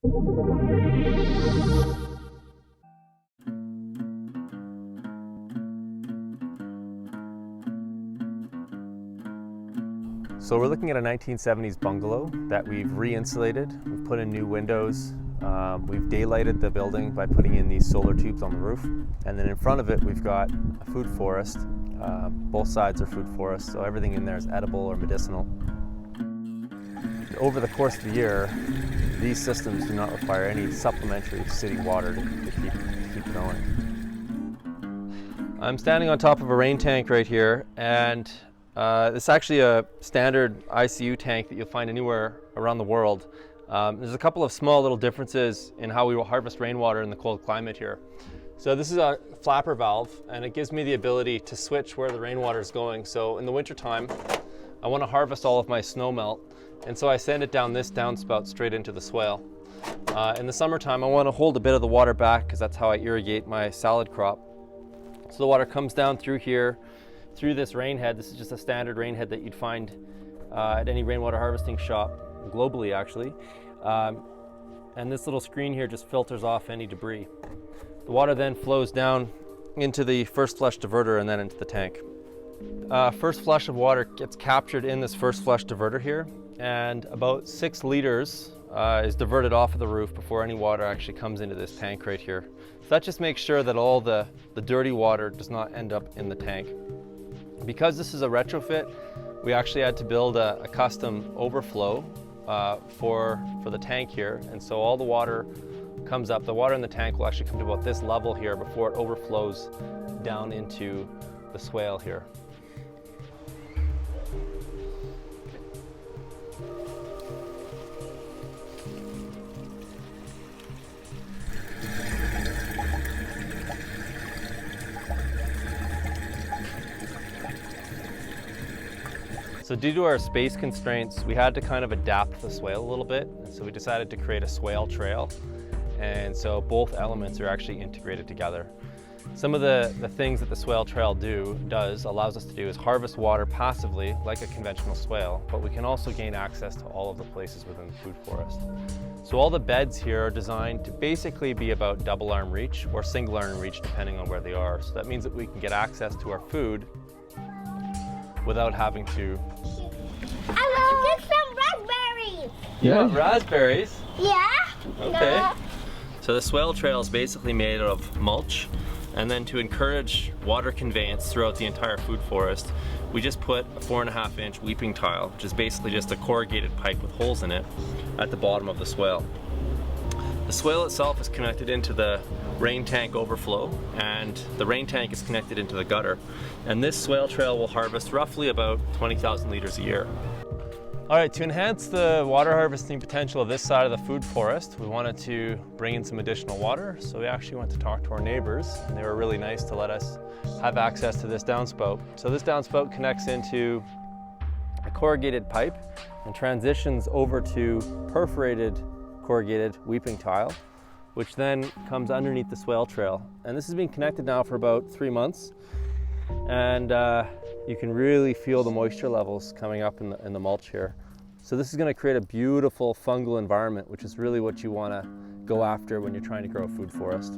So we're looking at a 1970s bungalow that we've re-insulated. We've put in new windows. We've daylighted the building by putting in these solar tubes on the roof. And then in front of it, we've got a food forest. Both sides are food forests, so everything in there is edible or medicinal. Over the course of the year, these systems do not require any supplementary city water to keep going. I'm standing on top of a rain tank right here, and it's actually a standard ICU tank that you'll find anywhere around the world. There's a couple of small little differences in how we will harvest rainwater in the cold climate here. So this is a flapper valve, and it gives me the ability to switch where the rainwater is going. So in the wintertime, I want to harvest all of my snow melt, and so I send it down this downspout straight into the swale. In the summertime, I want to hold a bit of the water back because that's how I irrigate my salad crop. So the water comes down through here, through this rain head. This is just a standard rain head that you'd find at any rainwater harvesting shop, globally actually. And this little screen here just filters off any debris. The water then flows down into the first flush diverter and then into the tank. First flush of water gets captured in this first flush diverter here, and about 6 liters is diverted off of the roof before any water actually comes into this tank right here. So that just makes sure that all the dirty water does not end up in the tank. Because this is a retrofit, we actually had to build a custom overflow for the tank here, and so all the water comes up. The water in the tank will actually come to about this level here before it overflows down into the swale here. So due to our space constraints, we had to kind of adapt the swale a little bit. And so we decided to create a swale trail. And so both elements are actually integrated together. Some of the things that the swale trail allows us to do is harvest water passively like a conventional swale, but we can also gain access to all of the places within the food forest. So all the beds here are designed to basically be about double arm reach or single arm reach depending on where they are. So that means that we can get access to our food without having to. I want to get some raspberries. You want raspberries? Yeah. Okay. No. So the swale trail is basically made out of mulch, and then to encourage water conveyance throughout the entire food forest, we just put a 4.5-inch weeping tile, which is basically just a corrugated pipe with holes in it at the bottom of the swale. The swale itself is connected into the rain tank overflow, and the rain tank is connected into the gutter. And this swale trail will harvest roughly about 20,000 liters a year. All right, to enhance the water harvesting potential of this side of the food forest, we wanted to bring in some additional water. So we actually went to talk to our neighbors, and they were really nice to let us have access to this downspout. So this downspout connects into a corrugated pipe and transitions over to perforated corrugated weeping tile, which then comes underneath the swale trail. And this has been connected now for about 3 months. And you can really feel the moisture levels coming up in the mulch here. So this is going to create a beautiful fungal environment, which is really what you want to go after when you're trying to grow a food forest.